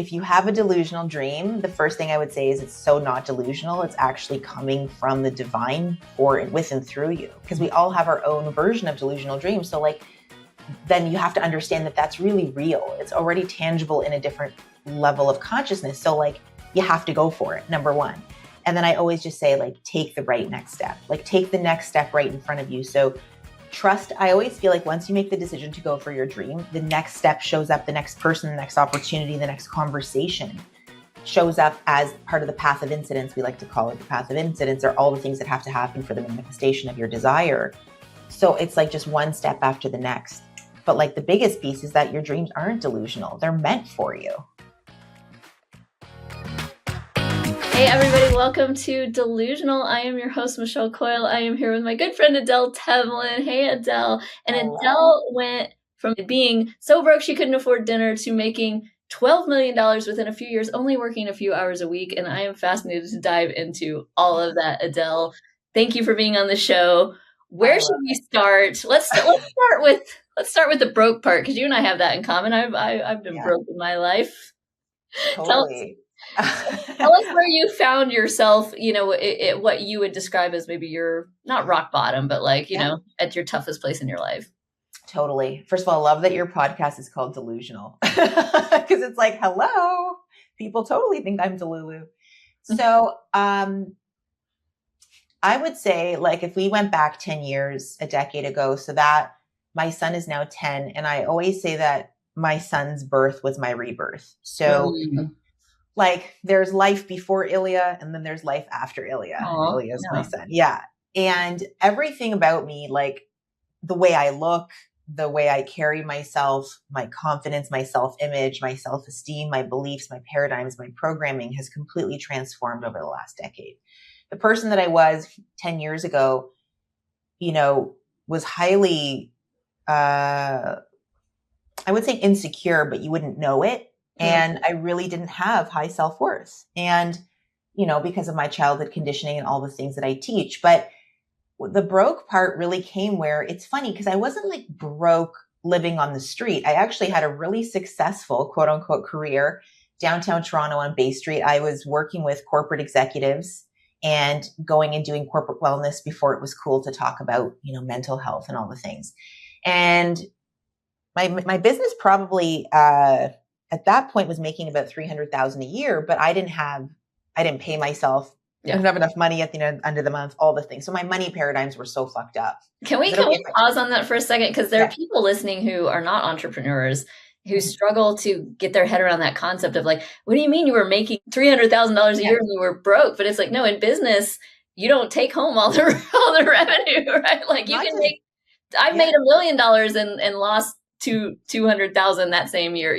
if you have a delusional dream, the first thing I would say is it's so not delusional. It's actually coming from the divine or with and through you, because we all have our own version of delusional dreams. So like, then you have to understand that that's really real. It's already tangible in a different level of consciousness. So like, you have to go for it, number one. And then I always just say like, take the right next step, like take the next step right in front of you. So trust, I always feel like once you make the decision to go for your dream, the next step shows up, the next person, the next opportunity, the next conversation shows up as part of the path of incidents. We like to call it the path of incidents, or all the things that have to happen for the manifestation of your desire. So it's like just one step after the next. But like the biggest piece is that your dreams aren't delusional. They're meant for you. Hey everybody, welcome to Delusional. I am your host, Michelle Coyle. I am here with my good friend Adele Tevlin. Hey Adele. And hello. Adele went from being so broke she couldn't afford dinner to making $12 million within a few years, only working a few hours a week. And I am fascinated to dive into all of that. Adele, thank you for being on the show. Where should we start? Let's start with the broke part, because you and I have that in common. I've been broke in my life. Totally. Tell us where you found yourself, what you would describe as maybe your, not rock bottom, but like, at your toughest place in your life. Totally. First of all, I love that your podcast is called Delusional, because it's like, hello, people totally think I'm Delulu. So I would say, like, if we went back 10 years, a decade ago, so that my son is now 10. And I always say that my son's birth was my rebirth. So like there's life before Ilya, and then there's life after Ilya. Ilya is my son. Yeah. And everything about me, like the way I look, the way I carry myself, my confidence, my self-image, my self-esteem, my beliefs, my paradigms, my programming has completely transformed over the last decade. The person that I was 10 years ago, was highly, I would say insecure, but you wouldn't know it. And I really didn't have high self-worth. And, because of my childhood conditioning and all the things that I teach. But the broke part really came where it's funny, because I wasn't like broke living on the street. I actually had a really successful, quote unquote, career downtown Toronto on Bay Street. I was working with corporate executives and going and doing corporate wellness before it was cool to talk about, mental health and all the things. And my business probably, at that point was making about $300,000 a year, but I didn't pay myself. I didn't have enough money at the end of the month, all the things. So my money paradigms were so fucked up. Can we pause on that for a second? Because there are people listening who are not entrepreneurs who struggle to get their head around that concept of like, what do you mean you were making $300,000 a year and you were broke? But it's like, no, in business, you don't take home all the revenue, right? Like you can I've made $1 million and lost to 200,000 that same year,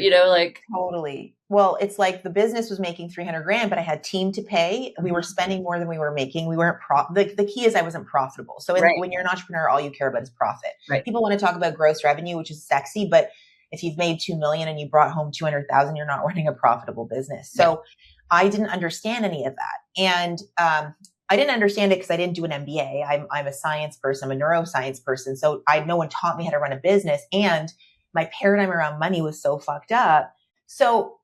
Totally. Well, it's like the business was making 300 grand, but I had team to pay. We were spending more than we were making. We weren't the key is I wasn't profitable. So when you're an entrepreneur, all you care about is profit. Right. People want to talk about gross revenue, which is sexy, but if you've made 2 million and you brought home 200,000, you're not running a profitable business. So I didn't understand any of that. And, I didn't understand it because I didn't do an MBA. I'm a science person. I'm a neuroscience person. So no one taught me how to run a business, and my paradigm around money was so fucked up. So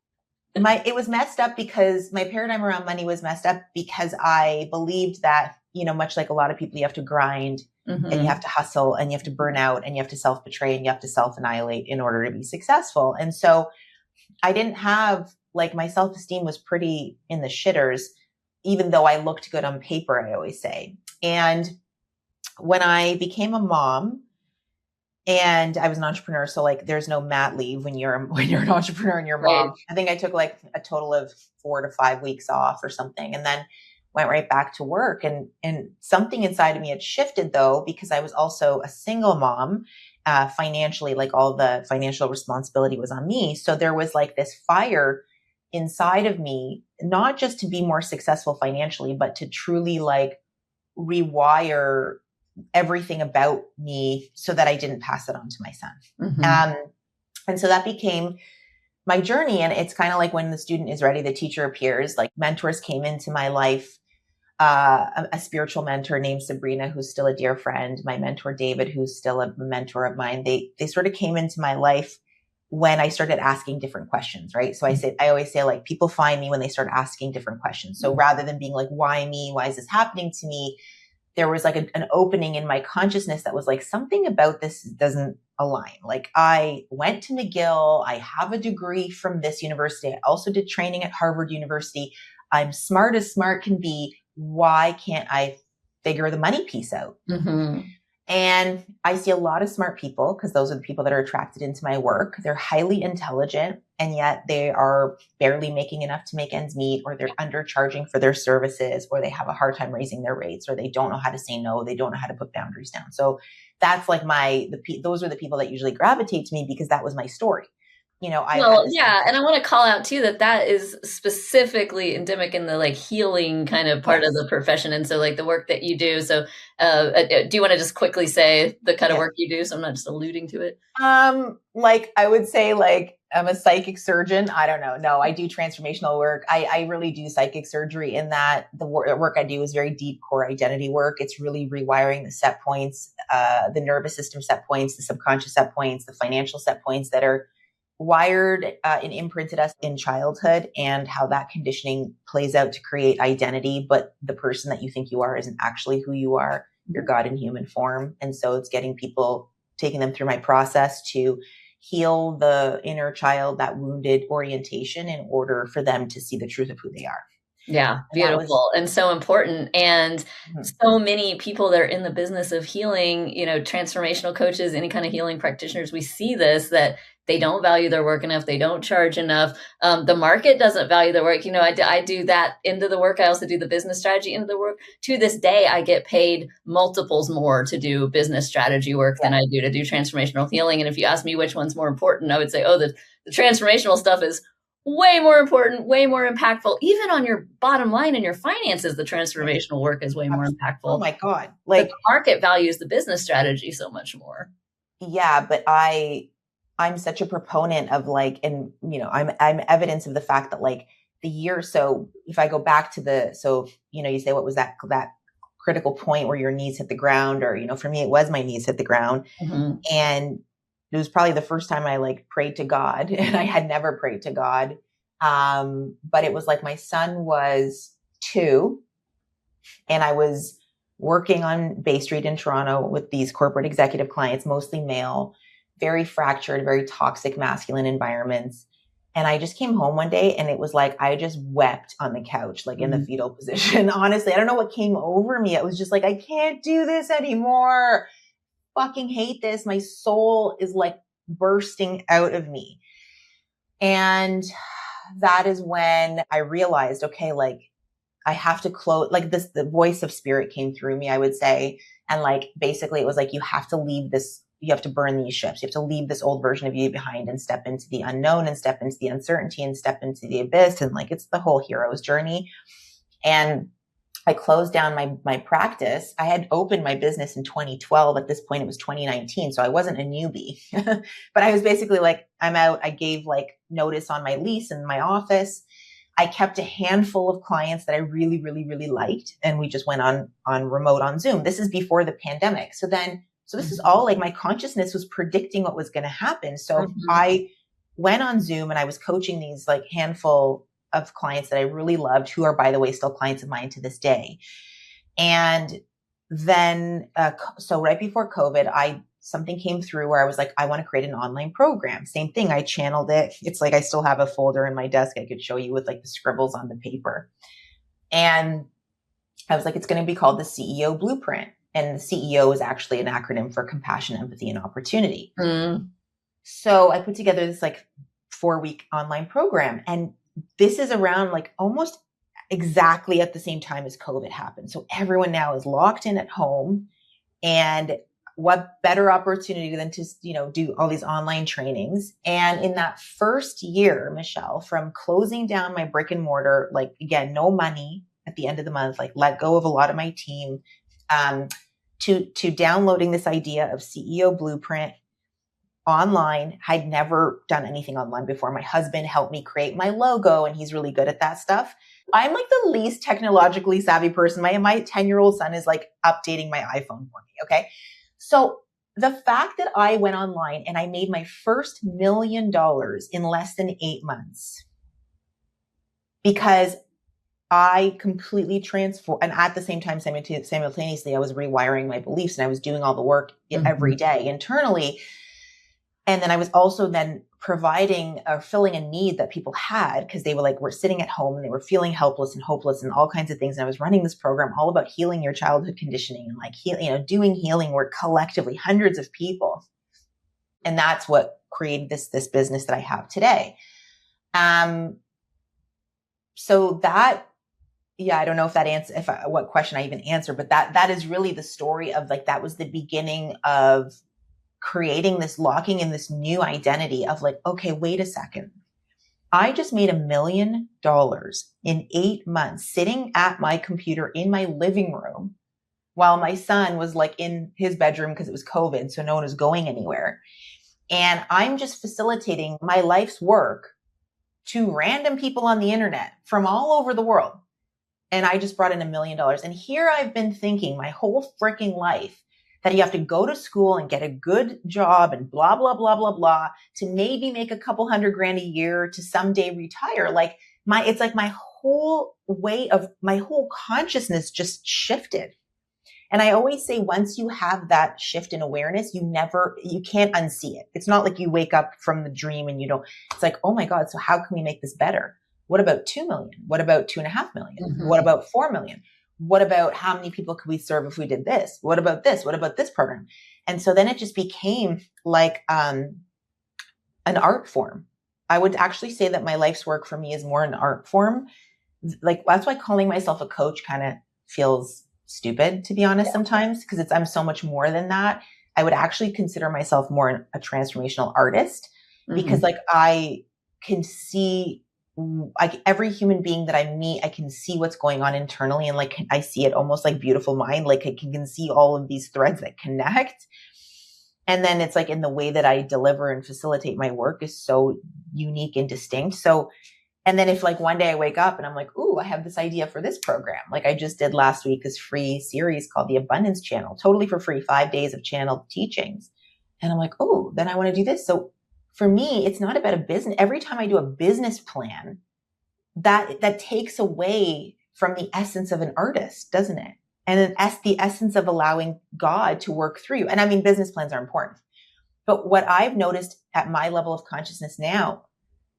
it was messed up because my paradigm around money was messed up because I believed that, much like a lot of people, you have to grind and you have to hustle and you have to burn out and you have to self-betray and you have to self-annihilate in order to be successful. And so I didn't have, like, my self-esteem was pretty in the shitters, even though I looked good on paper, I always say. And when I became a mom, and I was an entrepreneur, so like there's no mat leave when you're an entrepreneur and you're a mom. I think I took like a total of 4 to 5 weeks off or something, and then went right back to work. And something inside of me had shifted though, because I was also a single mom. Financially, like all the financial responsibility was on me. So there was like this fire inside of me, not just to be more successful financially, but to truly like rewire everything about me so that I didn't pass it on to my son. And so that became my journey. And it's kind of like when the student is ready, the teacher appears. Like mentors came into my life, a spiritual mentor named Sabrina, who's still a dear friend, my mentor, David, who's still a mentor of mine. They sort of came into my life when I started asking different questions, right? So I always say like people find me when they start asking different questions. So rather than being like, why me? Why is this happening to me? There was like an opening in my consciousness that was like, something about this doesn't align. Like I went to McGill. I have a degree from this university. I also did training at Harvard University. I'm smart as smart can be. Why can't I figure the money piece out? Mm-hmm. And I see a lot of smart people because those are the people that are attracted into my work. They're highly intelligent and yet they are barely making enough to make ends meet, or they're undercharging for their services, or they have a hard time raising their rates, or they don't know how to say no. They don't know how to put boundaries down. So that's like those are the people that usually gravitate to me because that was my story. You know, and I want to call out too that is specifically endemic in the like healing kind of part of the profession, and so like the work that you do. So, do you want to just quickly say the kind of work you do, so I'm not just alluding to it? Like I would say, like I'm a psychic surgeon. I don't know. No, I do transformational work. I really do psychic surgery in that the work I do is very deep core identity work. It's really rewiring the set points, the nervous system set points, the subconscious set points, the financial set points that are wired and imprinted us in childhood, and how that conditioning plays out to create identity. But the person that you think you are isn't actually who you are. You're God in human form. And so it's taking them through my process to heal the inner child, that wounded orientation, in order for them to see the truth of who they are. Yeah, beautiful. And so important. And so many people that are in the business of healing, you know, transformational coaches, any kind of healing practitioners, we see this, that they don't value their work enough. They don't charge enough. The market doesn't value their work. You know, I do that into the work. I also do the business strategy into the work. To this day, I get paid multiples more to do business strategy work than I do to do transformational healing. And if you ask me which one's more important, I would say, the transformational stuff is way more important, way more impactful. Even on your bottom line and your finances, the transformational work is way more impactful. Oh my God. Like the market values the business strategy so much more. Yeah, but I'm such a proponent of like, and you know, I'm evidence of the fact that like the year. So if I go back to you say, what was that critical point where your knees hit the ground? Or, you know, for me, it was my knees hit the ground. Mm-hmm. And it was probably the first time I like prayed to God, and I had never prayed to God. But it was like my son was 2 and I was working on Bay Street in Toronto with these corporate executive clients, mostly male, very fractured, very toxic masculine environments. And I just came home one day and it was like, I just wept on the couch, like in the fetal position. Honestly, I don't know what came over me. It was just like, I can't do this anymore. Fucking hate this. My soul is like bursting out of me. And that is when I realized, okay, like I have to close, like the voice of spirit came through me, I would say. And like, basically it was like, you have to leave this, you have to burn these ships. You have to leave this old version of you behind and step into the unknown and step into the uncertainty and step into the abyss. And like, it's the whole hero's journey. And I closed down my practice. I had opened my business in 2012. At this point, it was 2019. So I wasn't a newbie, but I was basically like, I'm out. I gave like notice on my lease in my office. I kept a handful of clients that I really, really, really liked. And we just went on remote on Zoom. This is before the pandemic. So this is all like my consciousness was predicting what was going to happen. So I went on Zoom and I was coaching these like handful of clients that I really loved, who are, by the way, still clients of mine to this day. And then, so right before COVID, something came through where I was like, I want to create an online program. Same thing. I channeled it. It's like, I still have a folder in my desk I could show you with like the scribbles on the paper. And I was like, it's going to be called the CEO Blueprint. And the CEO is actually an acronym for compassion, empathy, and opportunity. So I put together this like 4-week online program, and this is around like almost exactly at the same time as COVID happened. So everyone now is locked in at home, and what better opportunity than to, you know, do all these online trainings. And in that first year, Michelle, from closing down my brick and mortar, like again, no money at the end of the month, like let go of a lot of my team, to downloading this idea of CEO Blueprint online. I'd never done anything online before. My husband helped me create my logo, and he's really good at that stuff. I'm like the least technologically savvy person. My 10-year-old son is like updating my iPhone for me. Okay. So the fact that I went online and I made my first $1 million in less than 8 months because I completely transformed. And at the same time, simultaneously, I was rewiring my beliefs and I was doing all the work every day internally. And then I was also then providing or filling a need that people had because they were sitting at home and they were feeling helpless and hopeless and all kinds of things. And I was running this program all about healing your childhood conditioning and doing healing work collectively, hundreds of people. And that's what created this business that I have today. So that, I don't know if that answers what question I even answered, but that is really the story of that was the beginning of creating this, locking in this new identity of okay, wait a second. I just made $1 million in 8 months sitting at my computer in my living room while my son was in his bedroom because it was COVID. So no one was going anywhere. And I'm just facilitating my life's work to random people on the internet from all over the world. And I just brought in $1 million. And here I've been thinking my whole freaking life that you have to go to school and get a good job and blah, blah, blah, blah, blah, to maybe make a couple $100,000 a year to someday retire. It's my whole my whole consciousness just shifted. And I always say, once you have that shift in awareness, you can't unsee it. It's not like you wake up from the dream and it's oh my God, so how can we make this better? What about 2 million? What about 2.5 million? What about 4 million? What about how many people could we serve if we did this? What about this? What about this program? And so then it just became an art form. I would actually say that my life's work for me is more an art form. That's why calling myself a coach kind of feels stupid, to be honest, sometimes, because I'm so much more than that. I would actually consider myself more a transformational artist because I can see every human being that I meet, I can see what's going on internally. And I see it almost like Beautiful Mind. I can see all of these threads that connect. And then it's in the way that I deliver and facilitate my work is so unique and distinct. So, and then if one day I wake up and I'm ooh, I have this idea for this program. I just did last week, this free series called the Abundance Channel, totally for free, 5 days of channeled teachings. And I'm oh, then I want to do this. So for me, it's not about a business. Every time I do a business plan, that takes away from the essence of an artist, doesn't it? And then the essence of allowing God to work through you. And I mean, business plans are important. But what I've noticed at my level of consciousness now,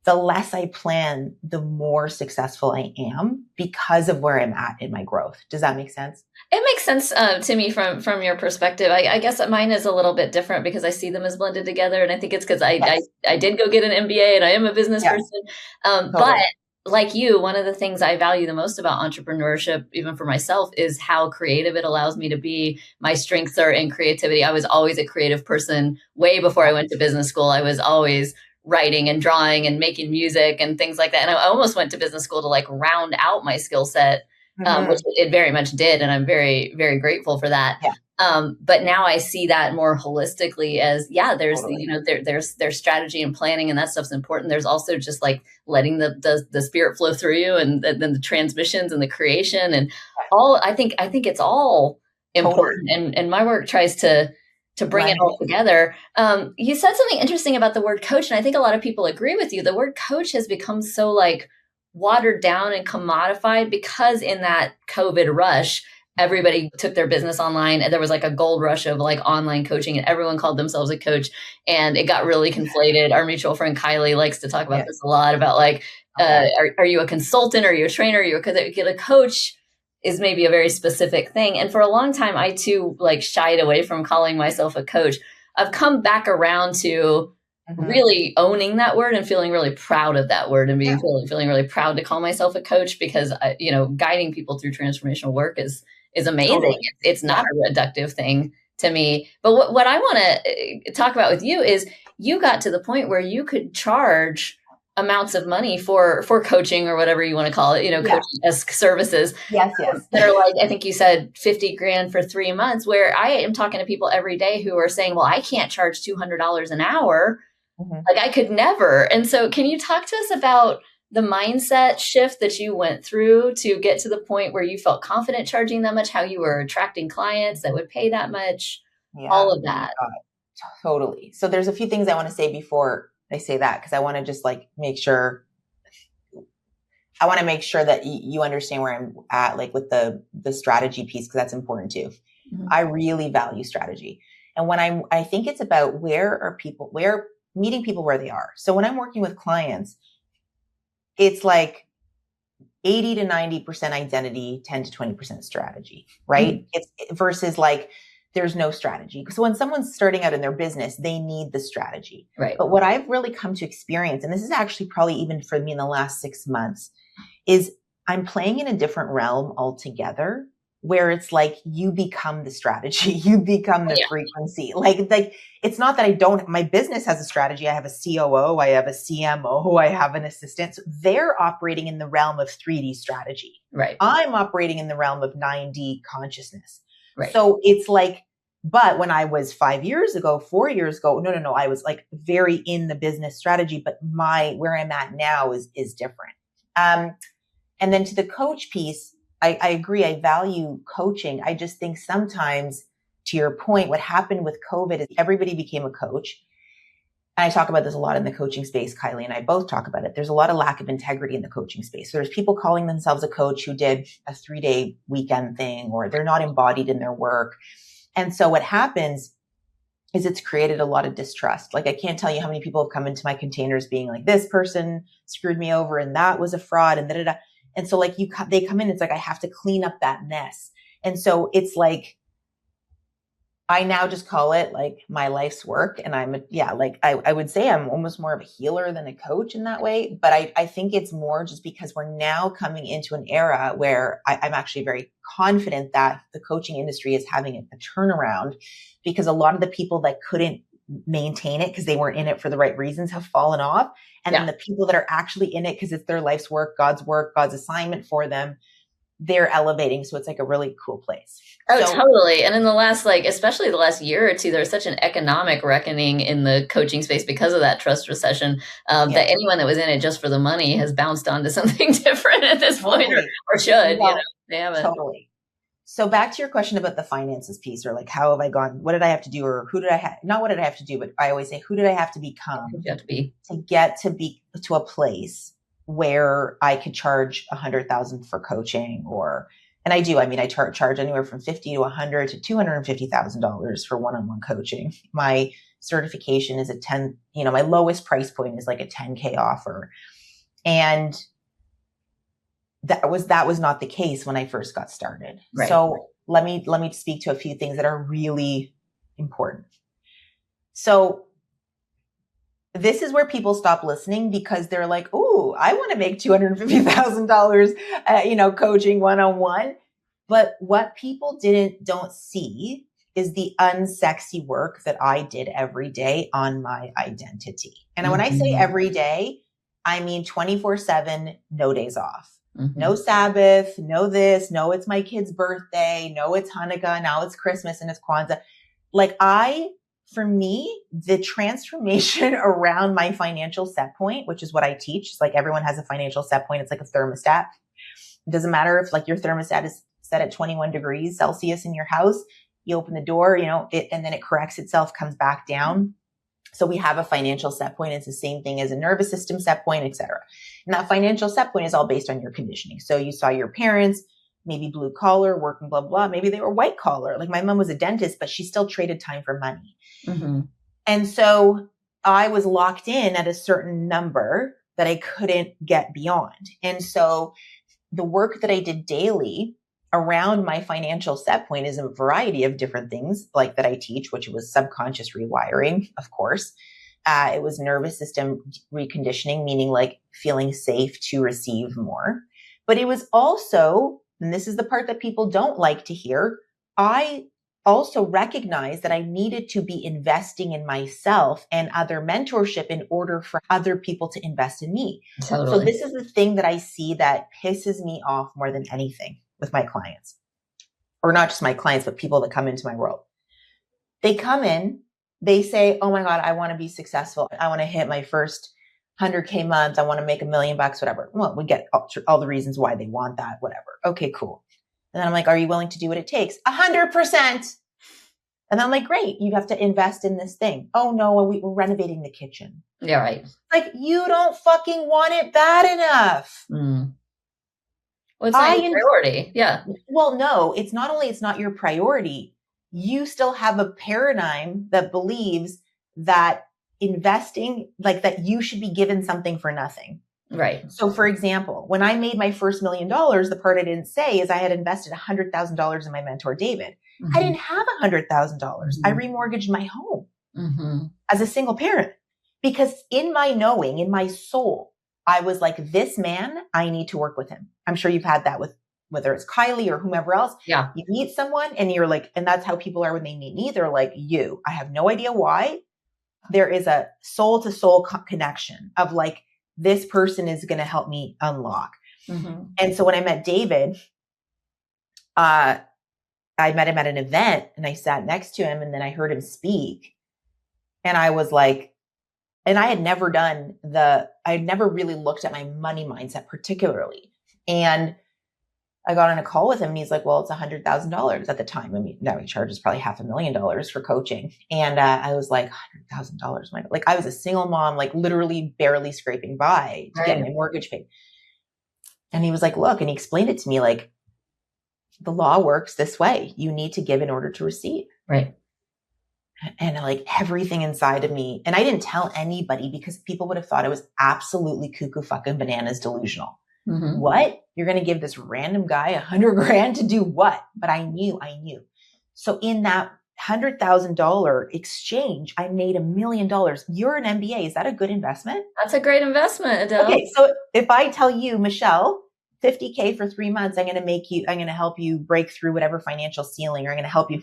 the less I plan, the more successful I am because of where I'm at in my growth. Does that make sense? It makes sense to me from your perspective. I guess that mine is a little bit different because I see them as blended together. And I think it's because I did go get an MBA and I am a business person. Totally. But like you, one of the things I value the most about entrepreneurship, even for myself, is how creative it allows me to be. My strengths are in creativity. I was always a creative person way before I went to business school. I was always writing and drawing and making music and things like that. And I almost went to business school to round out my skill set, which it very much did. And I'm very, very grateful for that. Yeah. But now I see that more holistically as, there's totally. There's strategy and planning and that stuff's important. There's also just letting the spirit flow through you and then the transmissions and the creation and all. I think it's all important. Totally. And my work tries to bring it all together. You said something interesting about the word coach, and I think a lot of people agree with you. The word coach has become so watered down and commodified because in that COVID rush, everybody took their business online and there was a gold rush of online coaching and everyone called themselves a coach and it got really conflated. Our mutual friend Kylie likes to talk about this a lot about are you a consultant? Are you a trainer? Are you a coach? Is maybe a very specific thing. And for a long time, I too shied away from calling myself a coach. I've come back around to really owning that word and feeling really proud of that word and feeling really proud to call myself a coach because, guiding people through transformational work is amazing. Totally. It's not a reductive thing to me. But what I want to talk about with you is you got to the point where you could charge amounts of money for coaching or whatever you want to call it, coaching as services. Yes. That are I think you said $50,000 for 3 months, where I am talking to people every day who are saying, well, I can't charge $200 an hour. I could never. And so can you talk to us about the mindset shift that you went through to get to the point where you felt confident charging that much, how you were attracting clients that would pay that much, all of that? Totally. So there's a few things I want to say before I say that, because I want to just like make sure that you understand where I'm at, like with the strategy piece, because that's important too. Mm-hmm. I really value strategy. And when I think it's about meeting people where they are. So when I'm working with clients, it's like 80 to 90% identity, 10 to 20% strategy, right? Mm-hmm. It's versus like, there's no strategy. So when someone's starting out in their business, they need the strategy. Right. But what I've really come to experience, and this is actually probably even for me in the last 6 months, is I'm playing in a different realm altogether, where it's like you become the strategy, you become the frequency. Like it's not that my business has a strategy. I have a COO, I have a CMO, I have an assistant. So they're operating in the realm of 3D strategy. Right. I'm operating in the realm of 9D consciousness. Right. So it's like, but when I was 4 years ago, no, I was like very in the business strategy, but where I'm at now is different. And then to the coach piece, I agree. I value coaching. I just think sometimes, to your point, what happened with COVID is everybody became a coach. And I talk about this a lot in the coaching space. Kylie and I both talk about it. There's a lot of lack of integrity in the coaching space. So there's people calling themselves a coach who did a 3-day weekend thing, or they're not embodied in their work. And so what happens is it's created a lot of distrust. Like I can't tell you how many people have come into my containers being like, this person screwed me over and that was a fraud and da-da-da. And so like they come in, it's like, I have to clean up that mess. And so it's like, I now just call it like my life's work. And I would say I'm almost more of a healer than a coach in that way. But I think it's more just because we're now coming into an era where I'm actually very confident that the coaching industry is having a turnaround, because a lot of the people that couldn't maintain it because they weren't in it for the right reasons have fallen off. And then the people that are actually in it because it's their life's work, God's assignment for them, they're elevating. So it's like a really cool place. Oh, totally. And in the last, especially the last year or two, there's such an economic reckoning in the coaching space because of that trust recession, that anyone that was in it just for the money has bounced onto something different at this point, or should, they haven't. Totally. So back to your question about the finances piece, or like, how have I gone? What did I have to do? Or who did I have? Not what did I have to do, but I always say, who did I have to become to get to a place where I could charge $100,000 for coaching, and I do. I mean, I charge anywhere from $50,000 to $100,000 to $250,000 for one-on-one coaching. My certification is my lowest price point is like a $10K offer. And that was not the case when I first got started. Right. So let me speak to a few things that are really important. So this is where people stop listening because they're like, "Oh, I want to make $250,000, coaching one-on-one." But what people don't see is the unsexy work that I did every day on my identity. And when I say every day, I mean 24/7, no days off. Mm-hmm. No Sabbath, no this, no it's my kid's birthday, no it's Hanukkah, now it's Christmas and it's Kwanzaa. For me, the transformation around my financial set point, which is what I teach, it's like everyone has a financial set point. It's like a thermostat. It doesn't matter if like your thermostat is set at 21 degrees Celsius in your house, you open the door, and then it corrects itself, comes back down. So we have a financial set point. It's the same thing as a nervous system set point, et cetera. And that financial set point is all based on your conditioning. So you saw your parents, maybe blue collar, working, blah, blah. Maybe they were white collar. Like my mom was a dentist, but she still traded time for money. Mm-hmm. And so I was locked in at a certain number that I couldn't get beyond. And so the work that I did daily around my financial set point is a variety of different things like that I teach, which was subconscious rewiring, of course. It was nervous system reconditioning, meaning like feeling safe to receive more. But it was also, and this is the part that people don't like to hear, I also recognized that I needed to be investing in myself and other mentorship in order for other people to invest in me. Totally. So this is the thing that I see that pisses me off more than anything with my clients, or not just my clients, but people that come into my world. They come in, they say, "Oh my God, I want to be successful. I want to hit my first 100K month. I want to make $1 million, whatever." Well, we get all the reasons why they want that, whatever. Okay, cool. And then I'm like, "Are you willing to do what it takes?" 100%. And I'm like, great, you have to invest in this thing. Oh no, we're renovating the kitchen. Yeah, right. Like, you don't fucking want it bad enough. Well, it's not your priority. Yeah. Well, no, it's not only it's not your priority. You still have a paradigm that believes that investing, like that you should be given something for nothing. Right. So for example, when I made my first $1 million, the part I didn't say is I had invested $100,000 in my mentor, David. Mm-hmm. I didn't have $100,000. Mm-hmm. I remortgaged my home as a single parent because in my knowing, in my soul, I was like, this man, I need to work with him. I'm sure you've had that with whether it's Kylie or whomever else. Yeah. You meet someone and you're like, and that's how people are when they meet me. They're like, I have no idea why. There is a soul to soul connection of like, this person is going to help me unlock. Mm-hmm. And so when I met David, I met him at an event and I sat next to him and then I heard him speak. And I was like, and I had never really looked at my money mindset particularly. And I got on a call with him and he's like, well, it's $100,000 at the time. I mean, now he charges probably $500,000 for coaching. And I was like, $100,000. Like I was a single mom, like literally barely scraping by to get my mortgage paid. And he was like, look, and he explained it to me like, the law works this way. You need to give in order to receive. Right. And like everything inside of me, and I didn't tell anybody because people would have thought I was absolutely cuckoo fucking bananas delusional. Mm-hmm. What? You're going to give this random guy $100,000 to do what? But I knew. So in that $100,000 exchange, I made $1 million. You're an MBA. Is that a good investment? That's a great investment, Adele. Okay. So if I tell you, Michelle, $50,000 for 3 months, I'm going to help you break through whatever financial ceiling, or I'm going to help you.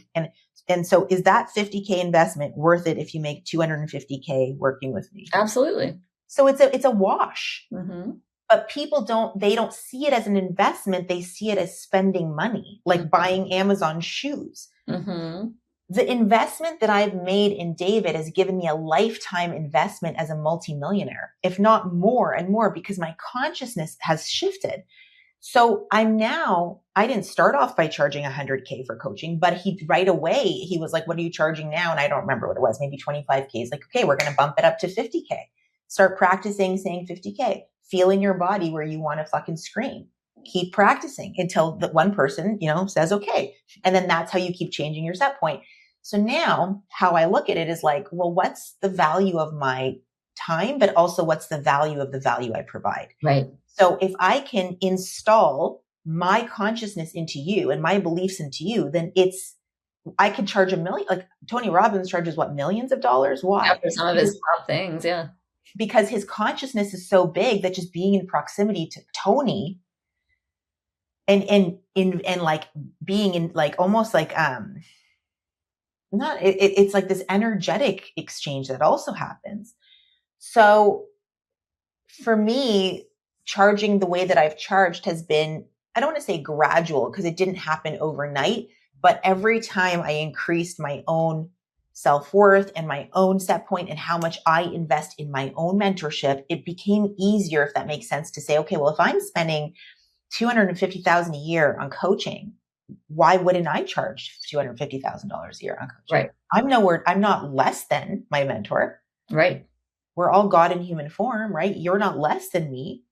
And so is that $50,000 investment worth it if you make $250,000 working with me? Absolutely. So it's a wash. Mm-hmm. But people don't see it as an investment. They see it as spending money, like buying Amazon shoes. Mm-hmm. The investment that I've made in David has given me a lifetime investment as a multimillionaire, if not more and more, because my consciousness has shifted. So I didn't start off by charging $100,000 for coaching, but right away, he was like, what are you charging now? And I don't remember what it was, maybe $25,000. He's like, okay, we're going to bump it up to $50,000. Start practicing saying $50,000. Feel in your body where you want to fucking scream. Keep practicing until the one person, says okay. And then that's how you keep changing your set point. So now how I look at it is like, well, what's the value of my time, but also what's the value of the value I provide? Right. So if I can install my consciousness into you and my beliefs into you, then I can charge $1 million. Like Tony Robbins charges what, millions of dollars? Why? Yeah, for some of his top things. Yeah. Because his consciousness is so big that just being in proximity to Tony and like being in like almost like it's like this energetic exchange that also happens. So for me, charging the way that I've charged has been, I don't want to say gradual because it didn't happen overnight, but every time I increased my own self-worth and my own set point and how much I invest in my own mentorship, it became easier, if that makes sense, to say, okay, well, if I'm spending $250,000 a year on coaching, why wouldn't I charge $250,000 a year on coaching? Right. I'm not less than my mentor. Right. We're all God in human form, right? You're not less than me.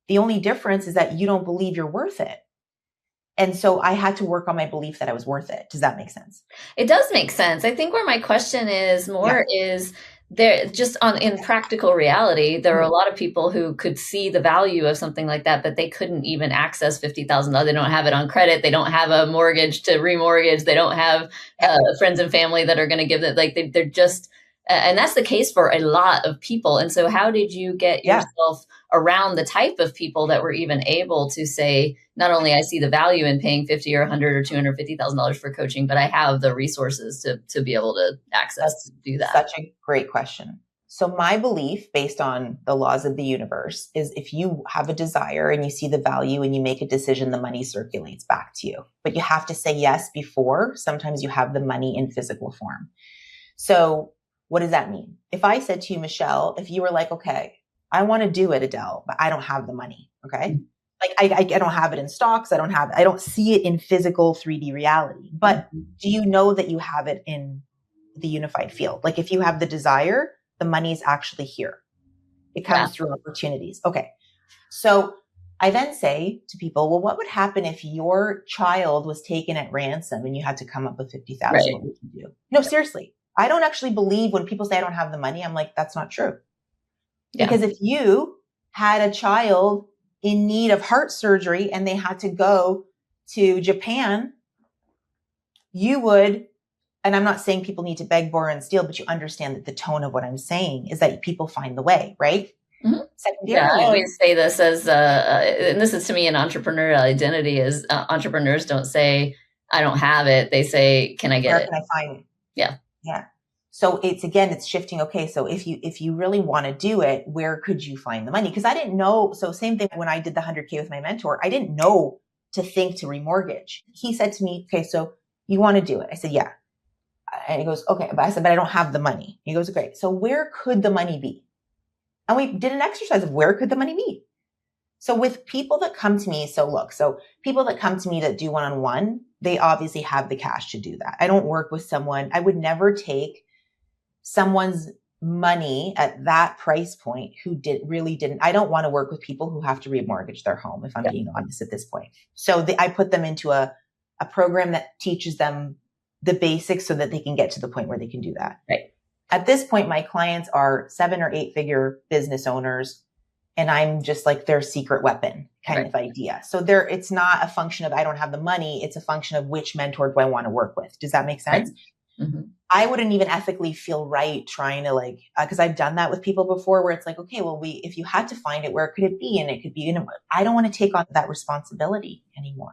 The only difference is that you don't believe you're worth it. And so I had to work on my belief that I was worth it. Does that make sense? It does make sense. I think where my question is more is there just in practical reality, there are a lot of people who could see the value of something like that, but they couldn't even access $50,000. They don't have it on credit. They don't have a mortgage to remortgage. They don't have friends and family that are going to give it. Like they're just, and that's the case for a lot of people. And so how did you get yourself around the type of people that were even able to say, not only I see the value in paying $50 or $100 or $250,000 for coaching, but I have the resources to be able to access to do that? Such a great question. So my belief based on the laws of the universe is if you have a desire and you see the value and you make a decision, the money circulates back to you. But you have to say yes before sometimes you have the money in physical form. So what does that mean? If I said to you, Michelle, if you were like, okay, I want to do it, Adele, but I don't have the money. Okay. Like I don't have it in stocks. I don't see it in physical 3D reality, but do you know that you have it in the unified field? Like if you have the desire, the money is actually here. It comes through opportunities. Okay. So I then say to people, well, what would happen if your child was taken at ransom and you had to come up with 50,000? Right. What would you do? No, seriously. I don't actually believe when people say I don't have the money. I'm like, that's not true. Yeah. Because if you had a child in need of heart surgery and they had to go to Japan, you would, and I'm not saying people need to beg, borrow, and steal, but you understand that the tone of what I'm saying is that people find the way, right? Mm-hmm. Yeah, I always say this as, and this is to me an entrepreneurial identity is entrepreneurs don't say, I don't have it. They say, can I get it? Where can I find it? Yeah. Yeah. So it's shifting. Okay. So if you really want to do it, where could you find the money? Because I didn't know. So same thing when I did the 100K with my mentor, I didn't know to think to remortgage. He said to me, okay, so you want to do it? I said, yeah. And he goes, okay. But I said, but I don't have the money. He goes, great. So where could the money be? And we did an exercise of where could the money be? So with people that come to me, so people that come to me that do one-on-one, they obviously have the cash to do that. I don't work with someone. I would never take someone's money at that price point who didn't. I don't want to work with people who have to remortgage their home, if I'm being honest at this point. So I put them into a program that teaches them the basics so that they can get to the point where they can do that. Right. At this point, my clients are 7 or 8 figure business owners, and I'm just like their secret weapon kind of idea. So it's not a function of I don't have the money. It's a function of which mentor do I want to work with. Does that make sense? Right. Mm-hmm. I wouldn't even ethically feel right trying to because I've done that with people before where it's like, okay, well, if you had to find it, where could it be? And it could be, I don't want to take on that responsibility anymore.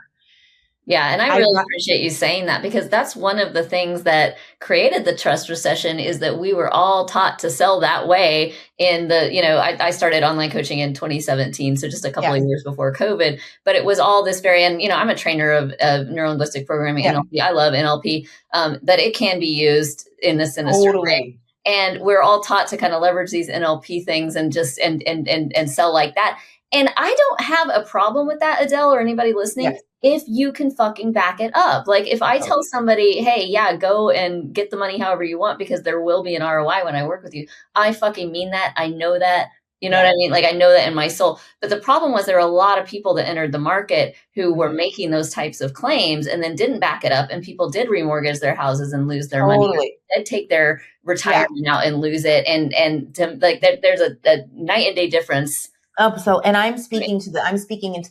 Yeah. And I really appreciate you saying that because that's one of the things that created the trust recession is that we were all taught to sell that way in I started online coaching in 2017. So just a couple of years before COVID, but it was all this I'm a trainer of neuro-linguistic programming, NLP. I love NLP, that it can be used in this sinister way. And we're all taught to kind of leverage these NLP things and just, and sell like that. And I don't have a problem with that, Adele, or anybody listening, if you can fucking back it up. Like if I tell somebody, hey, go and get the money however you want, because there will be an ROI when I work with you. I fucking mean that. I know that. You know what I mean? Like I know that in my soul. But the problem was there were a lot of people that entered the market who were making those types of claims and then didn't back it up. And people did remortgage their houses and lose their money. They'd take their retirement out and lose it. There's a night and day difference. And I'm speaking into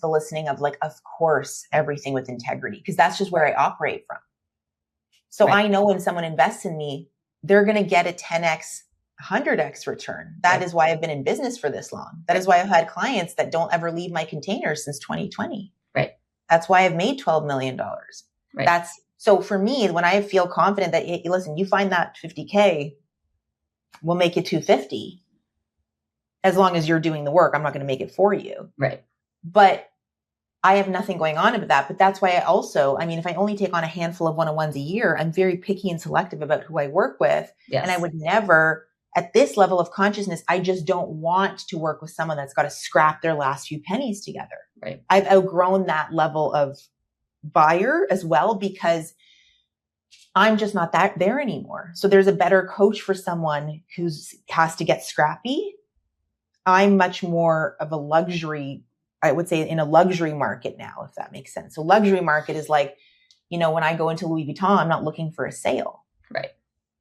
the listening of of course, everything with integrity, because that's just where I operate from. So I know when someone invests in me, they're going to get a 10x, 100x return. That is why I've been in business for this long. That is why I've had clients that don't ever leave my containers since 2020. Right. That's why I've made $12 million. Right. So for me, when I feel confident that, hey, listen, you find that 50K, we'll make it 250. As long as you're doing the work, I'm not going to make it for you. Right. But I have nothing going on about that. But that's why if I only take on a handful of one-on-ones a year, I'm very picky and selective about who I work with. Yes. And I would never, at this level of consciousness, I just don't want to work with someone that's got to scrap their last few pennies together. Right. I've outgrown that level of buyer as well, because I'm just not there anymore. So there's a better coach for someone who has to get scrappy. I'm much more of a luxury, I would say, in a luxury market now, if that makes sense. So luxury market is when I go into Louis Vuitton, I'm not looking for a sale. Right.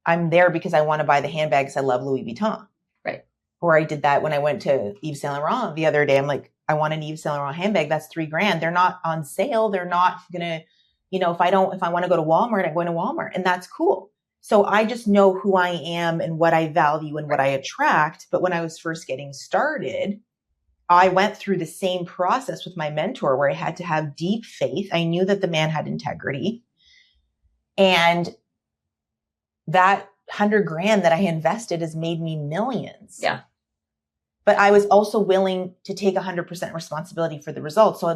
I'm there because I want to buy the handbags. I love Louis Vuitton. Right. Or I did that when I went to Yves Saint Laurent the other day. I'm like, I want an Yves Saint Laurent handbag. That's $3,000. They're not on sale. They're not going to, if I want to go to Walmart, I'm going to Walmart, and that's cool. So I just know who I am and what I value and what I attract. But when I was first getting started, I went through the same process with my mentor where I had to have deep faith. I knew that the man had integrity, and that $100,000 that I invested has made me millions. Yeah. But I was also willing to take 100% responsibility for the results. So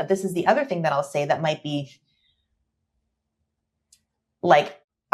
this is the other thing that I'll say that might be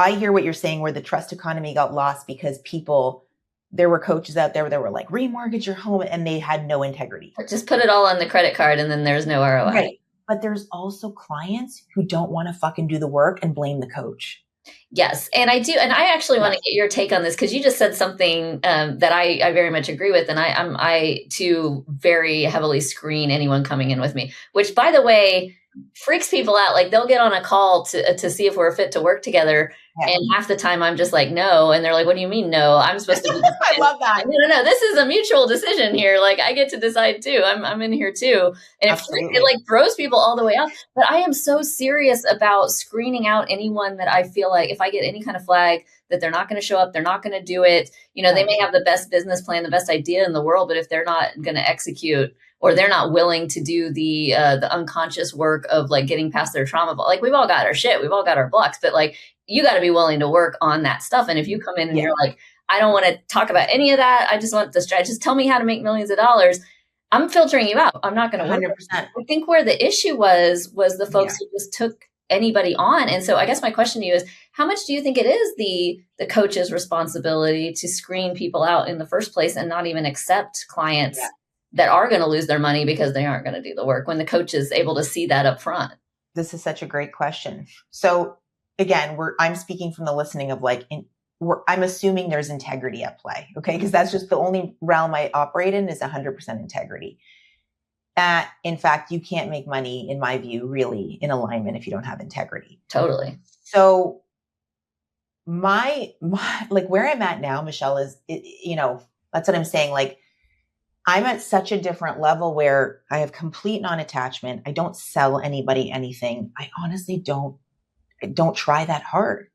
I hear what you're saying where the trust economy got lost because people there were coaches out there that were like, remortgage your home, and they had no integrity. Just put it all on the credit card and then there's no ROI. Right. But there's also clients who don't want to fucking do the work and blame the coach. Yes. And I do. And I actually want to get your take on this, because you just said something that I very much agree with. And I too very heavily screen anyone coming in with me, which, by the way, freaks people out. Like, they'll get on a call to see if we're fit to work together. Yeah. And half the time I'm just like, no. And they're like, what do you mean, no? I'm supposed to be. I love that. No, this is a mutual decision here. Like, I get to decide too. I'm in here too. And it like throws people all the way out. But I am so serious about screening out anyone that I feel like, if I get any kind of flag that they're not going to show up, they're not going to do it. You know, they may have the best business plan, the best idea in the world, but if they're not going to execute, or they're not willing to do the unconscious work of like getting past their trauma. Like, we've all got our shit, we've all got our blocks, but like, you got to be willing to work on that stuff. And if you come in and you're like, I don't want to talk about any of that, I just want the strategy, just tell me how to make millions of dollars, I'm filtering you out. I'm not going to work. 100%. I think where the issue was the folks who just took anybody on. And so I guess my question to you is, how much do you think it is the coach's responsibility to screen people out in the first place and not even accept clients that are going to lose their money because they aren't going to do the work, when the coach is able to see that up front? This is such a great question. So again, I'm speaking from the listening of like, I'm assuming there's integrity at play. Okay. Because that's just the only realm I operate in is 100% integrity. In fact, you can't make money, in my view, really in alignment if you don't have integrity. Totally. So my like where I'm at now, Michelle, is, that's what I'm saying. Like, I'm at such a different level where I have complete non-attachment. I don't sell anybody anything. I honestly don't try that hard,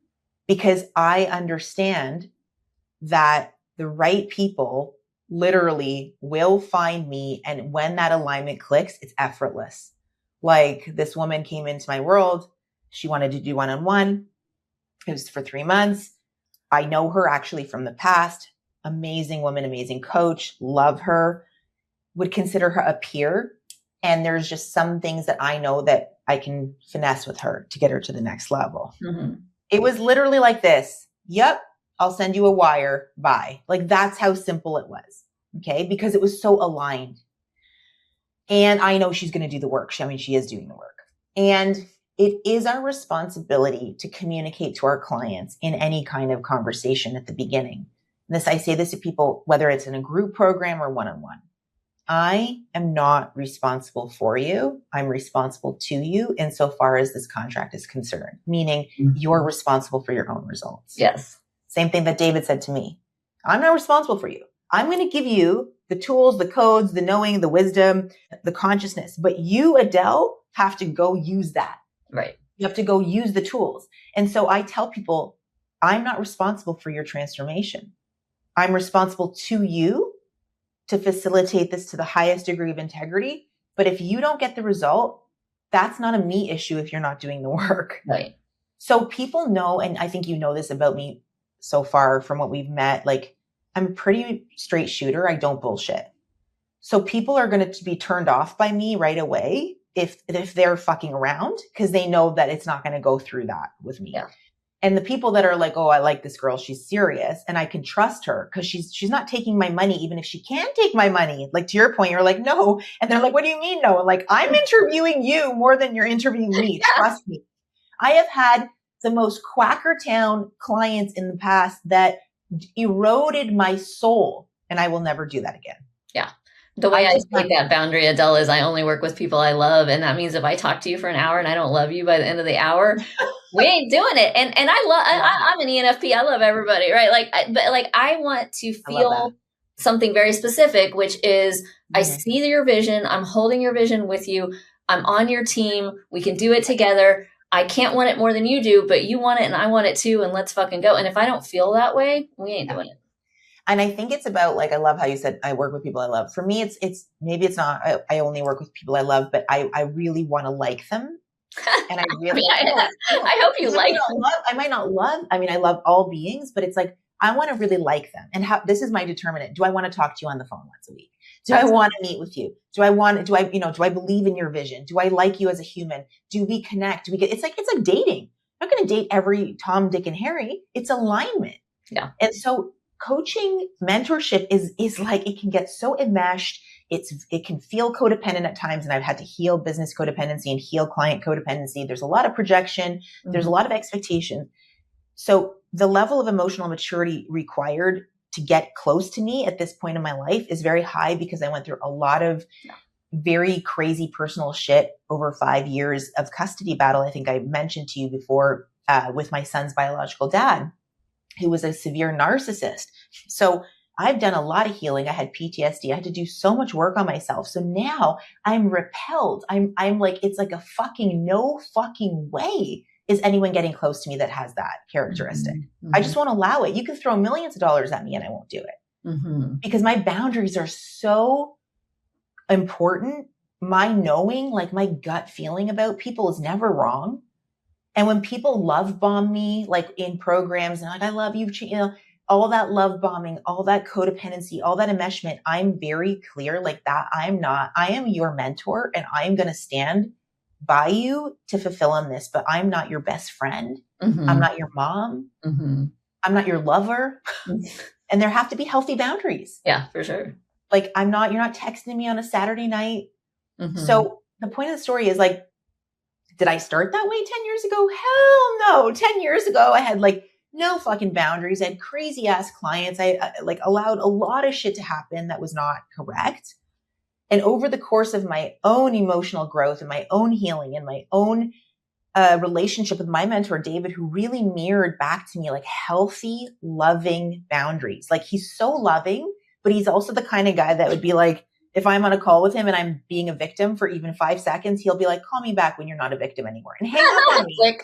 because I understand that the right people literally will find me. And when that alignment clicks, it's effortless. Like, this woman came into my world. She wanted to do one-on-one. It was for 3 months. I know her actually from the past. Amazing woman, amazing coach, love her, would consider her a peer. And there's just some things that I know that I can finesse with her to get her to the next level. Mm-hmm. It was literally like this. Yep, I'll send you a wire. Bye. Like, that's how simple it was. Okay. Because it was so aligned. And I know she's going to do the work. She is doing the work. And it is our responsibility to communicate to our clients in any kind of conversation at the beginning. I say this to people, whether it's in a group program or one-on-one. I am not responsible for you. I'm responsible to you insofar as this contract is concerned, meaning you're responsible for your own results. Yes. Same thing that David said to me. I'm not responsible for you. I'm going to give you the tools, the codes, the knowing, the wisdom, the consciousness, but you, Adele, have to go use that. Right. You have to go use the tools. And so I tell people, I'm not responsible for your transformation. I'm responsible to you to facilitate this to the highest degree of integrity. But if you don't get the result, that's not a me issue if you're not doing the work. Right. So people know, and I think you know this about me so far from what we've met, like, I'm a pretty straight shooter. I don't bullshit. So people are going to be turned off by me right away if they're fucking around, because they know that it's not going to go through that with me. Yeah. And the people that are like, oh, I like this girl, she's serious, and I can trust her because she's not taking my money, even if she can take my money. Like, to your point, you're like, no. And they're like, what do you mean no? And like, I'm interviewing you more than you're interviewing me. Yeah. Trust me. I have had the most Quackertown clients in the past that eroded my soul, and I will never do that again. Yeah. The way I take that boundary, Adele, is I only work with people I love. And that means if I talk to you for an hour and I don't love you by the end of the hour, we ain't doing it. And I'm an ENFP. I love everybody, right? But I want to feel something very specific, which is I see your vision. I'm holding your vision with you. I'm on your team. We can do it together. I can't want it more than you do, but you want it and I want it too. And let's fucking go. And if I don't feel that way, we ain't doing it. And I think it's about, like, I love how you said, I work with people I love. For me, it's maybe it's not, I only work with people I love, but I really want to like them. And I really, I hope you like them. I might not love, I love all beings, but it's like, I want to really like them. And this is my determinant. Do I want to talk to you on the phone once a week? Do I want to meet with you? Do I believe in your vision? Do I like you as a human? Do we connect? It's like dating. I'm not going to date every Tom, Dick, and Harry. It's alignment. Yeah. And so coaching mentorship is like, it can get so enmeshed. It can feel codependent at times. And I've had to heal business codependency and heal client codependency. There's a lot of projection. There's a lot of expectation. So the level of emotional maturity required to get close to me at this point in my life is very high, because I went through a lot of very crazy personal shit over 5 years of custody battle. I think I mentioned to you before, with my son's biological dad, who was a severe narcissist. So I've done a lot of healing. I had PTSD. I had to do so much work on myself. So now I'm repelled. I'm like, it's like a fucking no fucking way is anyone getting close to me that has that characteristic. I just won't allow it. You can throw millions of dollars at me and I won't do it, because my boundaries are so important. My knowing, like my gut feeling about people is never wrong. And when people love bomb me, like in programs, and like, I love you, all that love bombing, all that codependency, all that enmeshment, I'm very clear like that. I am your mentor, and I'm going to stand by you to fulfill on this, but I'm not your best friend. I'm not your mom. I'm not your lover. And there have to be healthy boundaries. Yeah, for sure. Like you're not texting me on a Saturday night. So the point of the story is like, did I start that way 10 years ago? Hell no. 10 years ago, I had like no fucking boundaries. I had crazy ass clients. I like allowed a lot of shit to happen that was not correct. And over the course of my own emotional growth and my own healing and my own relationship with my mentor, David, who really mirrored back to me like healthy, loving boundaries. Like he's so loving, but he's also the kind of guy that would be like, if I'm on a call with him and I'm being a victim for even 5 seconds, he'll be like, call me back when you're not a victim anymore, and hang up on me.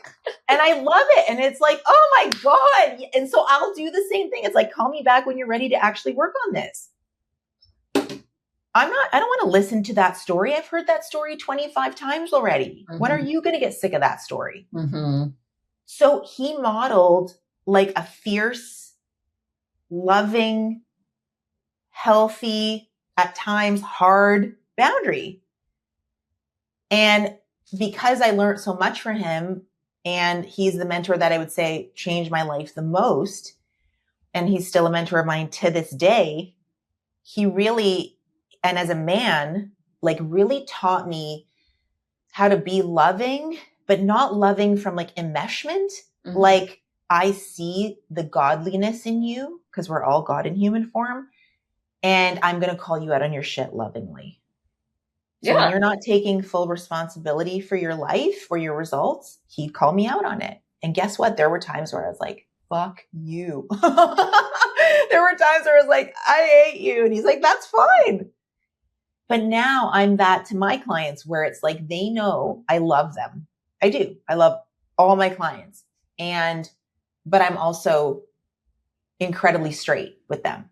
And I love it. And it's like, oh my God. And so I'll do the same thing. It's like, call me back when you're ready to actually work on this. I don't want to listen to that story. I've heard that story 25 times already. When are you going to get sick of that story? So he modeled like a fierce, loving, healthy, at times hard boundary. And because I learned so much from him, and he's the mentor that I would say changed my life the most, and he's still a mentor of mine to this day, he really, and as a man, like really taught me how to be loving, but not loving from like enmeshment. Like I see the godliness in you, because we're all God in human form. And I'm going to call you out on your shit lovingly. So when you're not taking full responsibility for your life or your results, he'd call me out on it. And guess what? There were times where I was like, fuck you. There were times where I was like, I hate you. And he's like, that's fine. But now I'm that to my clients, where it's like, they know I love them. I do. I love all my clients. But I'm also incredibly straight with them.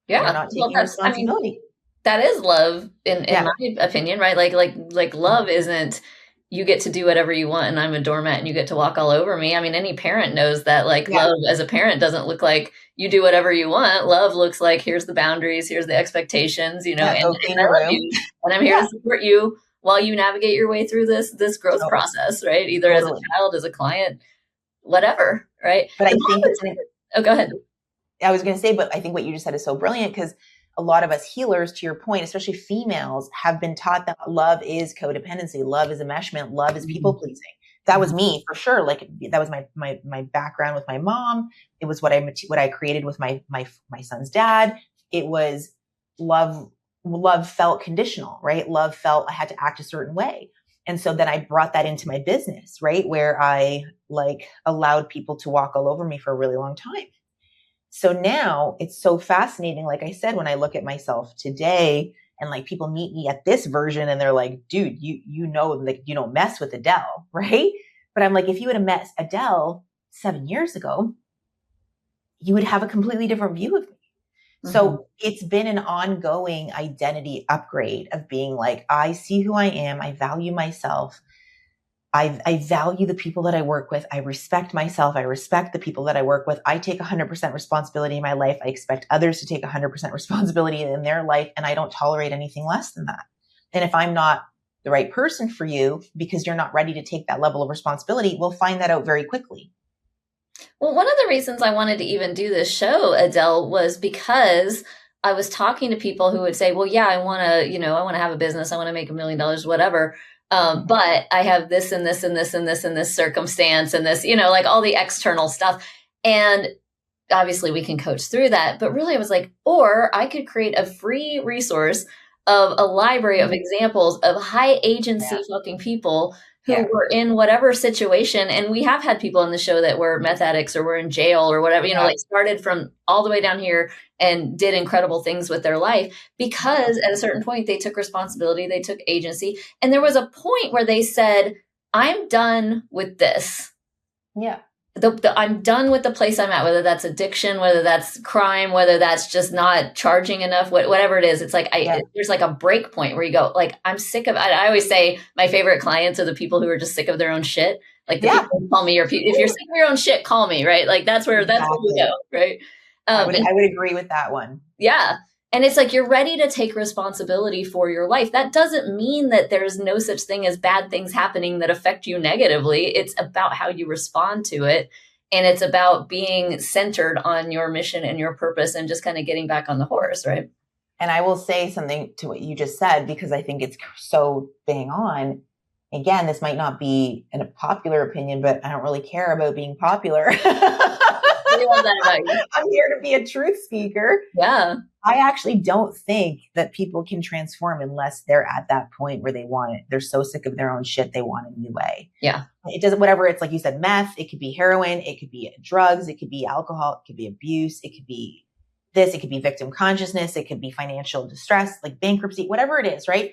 Yeah. You're not taking responsibility. I mean, that is love in my opinion, right? Like love isn't, you get to do whatever you want and I'm a doormat and you get to walk all over me. I mean, any parent knows that love as a parent doesn't look like you do whatever you want. Love looks like, here's the boundaries, here's the expectations, and I love you, and I'm here to support you while you navigate your way through this growth process, right? Either as a child, as a client, whatever, right? But I think go ahead. I was going to say, but I think what you just said is so brilliant, because a lot of us healers, to your point, especially females, have been taught that love is codependency, love is enmeshment, love is people pleasing. That was me for sure. Like that was my background with my mom. It was what I created with my son's dad. It was love felt conditional, right? Love felt I had to act a certain way. And so then I brought that into my business, right? Where I like allowed people to walk all over me for a really long time. So now it's so fascinating. Like I said, when I look at myself today and like people meet me at this version and they're like, dude, you know, like you don't mess with Adele, right? But I'm like, if you would have met Adele 7 years ago, you would have a completely different view of me. So it's been an ongoing identity upgrade of being like, I see who I am. I value myself. I value the people that I work with. I respect myself. I respect the people that I work with. I take 100% responsibility in my life. I expect others to take 100% responsibility in their life. And I don't tolerate anything less than that. And if I'm not the right person for you because you're not ready to take that level of responsibility, we'll find that out very quickly. Well, one of the reasons I wanted to even do this show, Adele, was because I was talking to people who would say, well, yeah, I want to, I want to have a business. I want to make $1 million, whatever. But I have this and this and this and this and this circumstance and this, like all the external stuff. And obviously we can coach through that. But really I was like, or I could create a free resource of a library of examples of high agency fucking people who were in whatever situation. And we have had people on the show that were meth addicts or were in jail or whatever, like started from all the way down here and did incredible things with their life because at a certain point they took responsibility, they took agency. And there was a point where they said, I'm done with this. Yeah. I'm done with the place I'm at, whether that's addiction, whether that's crime, whether that's just not charging enough, whatever it is. It's like, there's like a break point where you go, like, I'm sick of, I always say my favorite clients are the people who are just sick of their own shit. Like the people who call me, if you're sick of your own shit, call me, right? Like that's where you go, right? I would agree with that one. Yeah. And it's like, you're ready to take responsibility for your life. That doesn't mean that there's no such thing as bad things happening that affect you negatively. It's about how you respond to it. And it's about being centered on your mission and your purpose and just kind of getting back on the horse, right? And I will say something to what you just said, because I think it's so bang on. Again, this might not be a popular opinion, but I don't really care about being popular. I'm here to be a truth speaker. Yeah. I actually don't think that people can transform unless they're at that point where they want it. They're so sick of their own shit, they want a new way. Yeah. It doesn't, whatever. It's like you said, meth, it could be heroin, it could be drugs, it could be alcohol, it could be abuse, it could be this, it could be victim consciousness, it could be financial distress, like bankruptcy, whatever it is, right?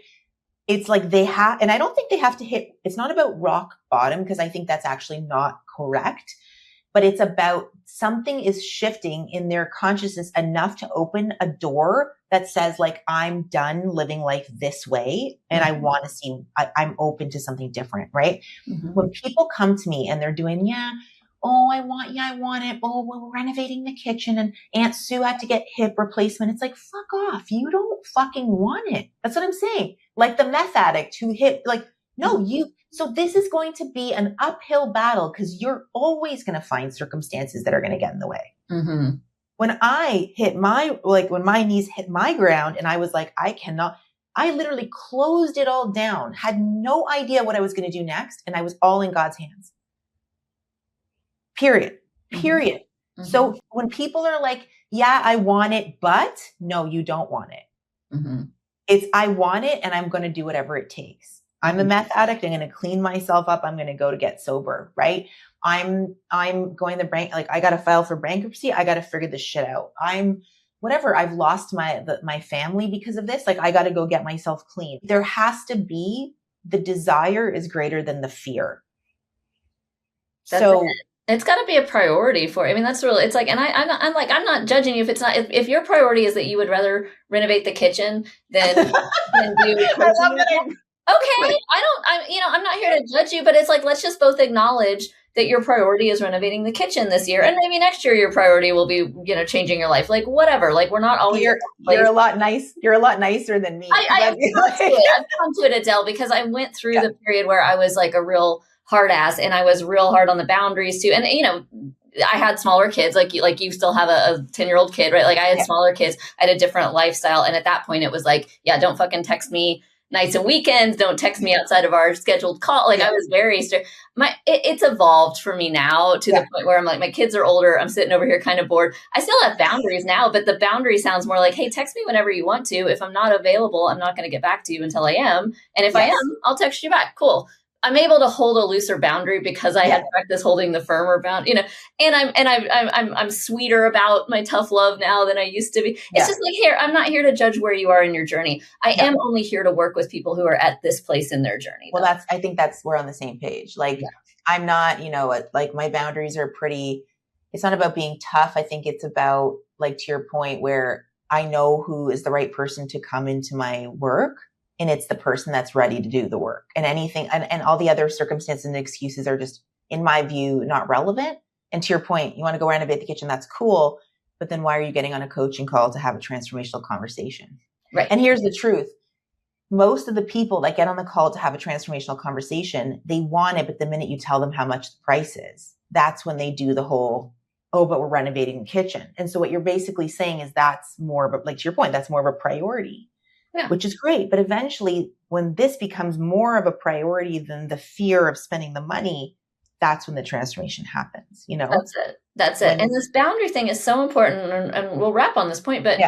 It's like they have, and I don't think they have to hit, it's not about rock bottom, because I think that's actually not correct. But it's about something is shifting in their consciousness enough to open a door that says, like, I'm done living life this way. And I want to see, I'm open to something different, right? When people come to me and they're doing, I want it. Oh, we're renovating the kitchen and Aunt Sue had to get hip replacement. It's like, fuck off. You don't fucking want it. That's what I'm saying. Like the meth addict who hit, like, no, so this is going to be an uphill battle because you're always going to find circumstances that are going to get in the way. When I hit when my knees hit my ground and I was like, I literally closed it all down, had no idea what I was going to do next. And I was all in God's hands. Period. So when people are like, yeah, I want it, but no, you don't want it. It's, I want it and I'm going to do whatever it takes. I'm a meth addict. I'm going to clean myself up. I'm going to go to get sober, right? I'm going to like, I got to file for bankruptcy. I got to figure this shit out. I've lost my family because of this. Like, I got to go get myself clean. There has to be, the desire is greater than the fear. It's got to be a priority for, that's really, it's like, and I'm not judging you if it's not, if your priority is that you would rather renovate the kitchen than do coaching. Okay. I'm not here to judge you, but it's like, let's just both acknowledge that your priority is renovating the kitchen this year. And maybe next year your priority will be, changing your life. Like whatever, like we're not always. You're a lot nicer than me. I've come to it, Adele, because I went through the period where I was like a real hard ass and I was real hard on the boundaries too. And, I had smaller kids, like you still have a 10-year-old kid, right? Like I had smaller kids. I had a different lifestyle. And at that point it was like, don't fucking text me nights and weekends. Don't text me outside of our scheduled call. Like I was very strict. It's evolved for me now to the point where I'm like, my kids are older. I'm sitting over here kind of bored. I still have boundaries now, but the boundary sounds more like, hey, text me whenever you want to. If I'm not available, I'm not going to get back to you until I am. And if I am, I'll text you back. Cool. I'm able to hold a looser boundary because I had practice holding the firmer bound, and I'm sweeter about my tough love now than I used to be. It's just like, I'm not here to judge where you are in your journey. I am only here to work with people who are at this place in their journey. Well, I think we're on the same page. Like I'm not, like my boundaries are pretty, it's not about being tough. I think it's about, like, to your point, where I know who is the right person to come into my work. And it's the person that's ready to do the work, and anything and all the other circumstances and excuses are just, in my view, not relevant. And to your point, you want to go renovate the kitchen. That's cool. But then why are you getting on a coaching call to have a transformational conversation? Right. And here's the truth. most of the people that get on the call to have a transformational conversation, they want it, but the minute you tell them how much the price is, that's when they do the whole, oh, but we're renovating the kitchen. And so what you're basically saying is that's more of a, like to your point, that's more of a priority, which is great. But eventually when this becomes more of a priority than the fear of spending the money, that's when the transformation happens, you know? That's it. And this boundary thing is so important, and we'll wrap on this point, but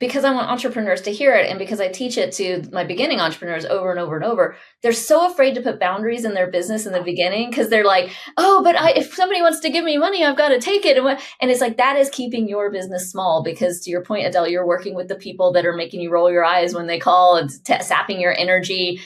because I want entrepreneurs to hear it, and because I teach it to my beginning entrepreneurs over and over and over, they're so afraid to put boundaries in their business in the beginning because they're like, oh, but if somebody wants to give me money, I've got to take it. And it's like, that is keeping your business small, because to your point, Adele, you're working with the people that are making you roll your eyes when they call and sapping your energy.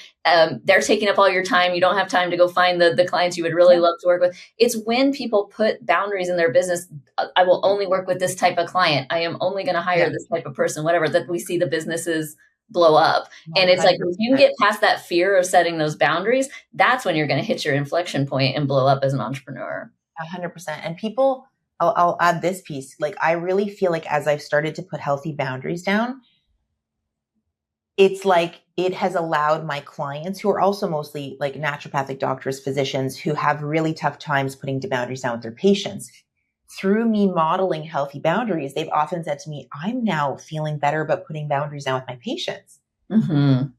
They're taking up all your time. You don't have time to go find the clients you would really love to work with. It's when people put boundaries in their business. I will only work with this type of client. I am only going to hire this type of person, whatever, that we see the businesses blow up. 100%. And it's like, when you get past that fear of setting those boundaries, that's when you're going to hit your inflection point and blow up as an entrepreneur. 100%. And people, I'll add this piece. Like, I really feel like as I've started to put healthy boundaries down, it's like it has allowed my clients, who are also mostly like naturopathic doctors, physicians, who have really tough times putting boundaries down with their patients. Through me modeling healthy boundaries, they've often said to me, I'm now feeling better about putting boundaries down with my patients. Mm-hmm.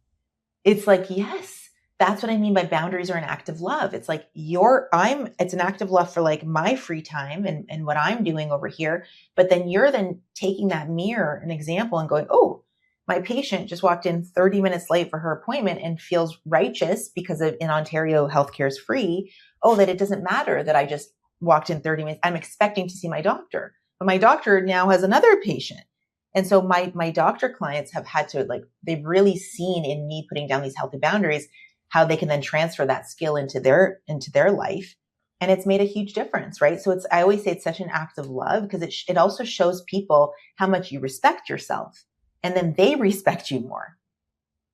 It's like, yes, that's what I mean by boundaries are an act of love. It's like it's an act of love for like my free time and what I'm doing over here. But then you're then taking that mirror, an example, and going, oh, my patient just walked in 30 minutes late for her appointment and feels righteous because in Ontario, healthcare is free. Oh, that it doesn't matter that I just walked in 30 minutes. I'm expecting to see my doctor, but my doctor now has another patient. And so my doctor clients have had to, like, they've really seen in me putting down these healthy boundaries, how they can then transfer that skill into their life. And it's made a huge difference, right? So I always say it's such an act of love, because it also shows people how much you respect yourself. And then they respect you more.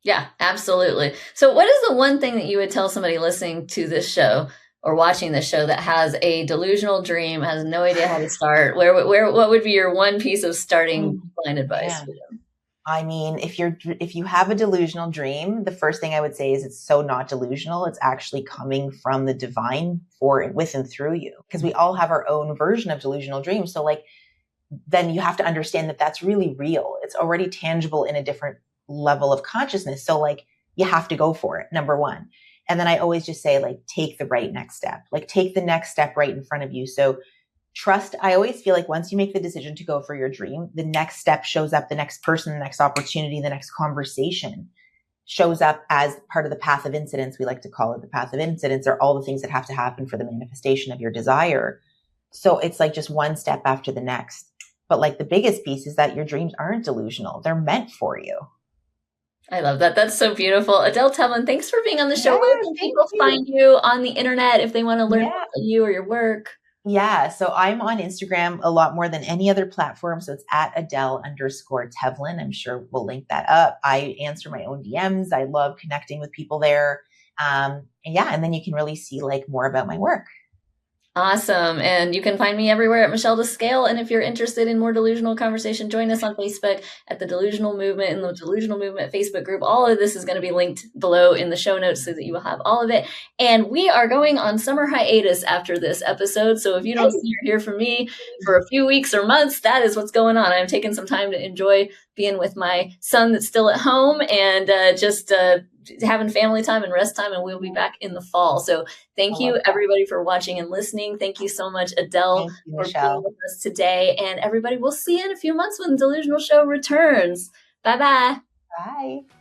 Yeah, absolutely. So what is the one thing that you would tell somebody listening to this show or watching this show that has a delusional dream, has no idea how to start? What would be your one piece of starting line advice for them? I mean, if you have a delusional dream, the first thing I would say is it's so not delusional. It's actually coming from the divine with and through you, because we all have our own version of delusional dreams. So like, then you have to understand that that's really real. It's already tangible in a different level of consciousness. So like, you have to go for it, number one. And then I always just say, like, take the right next step, like take the next step right in front of you. So trust. I always feel like once you make the decision to go for your dream, the next step shows up, the next person, the next opportunity, the next conversation shows up as part of the path of incidents. We like to call it the path of incidents, are all the things that have to happen for the manifestation of your desire. So it's like just one step after the next. But like, the biggest piece is that your dreams aren't delusional. They're meant for you. I love that. That's so beautiful. Adele Tevlin, thanks for being on the show. Where can people find you on the internet if they want to learn about you or your work? Yeah. So I'm on Instagram a lot more than any other platform. So it's at Adele_Tevlin. I'm sure we'll link that up. I answer my own DMs. I love connecting with people there. And then you can really see like more about my work. Awesome. And you can find me everywhere at Michelle to Scale. And if you're interested in more delusional conversation, join us on Facebook at the Delusional Movement and the Delusional Movement Facebook group. All of this is going to be linked below in the show notes so that you will have all of it. And we are going on summer hiatus after this episode. So if you don't see or hear from me for a few weeks or months, that is what's going on. I'm taking some time to enjoy being with my son that's still at home and just having family time and rest time, and we'll be back in the fall. So thank you everybody for watching and listening. Thank you so much, Adele, for being with us today. And everybody, we'll see you in a few months when the Delusional Show returns. Bye-bye. Bye.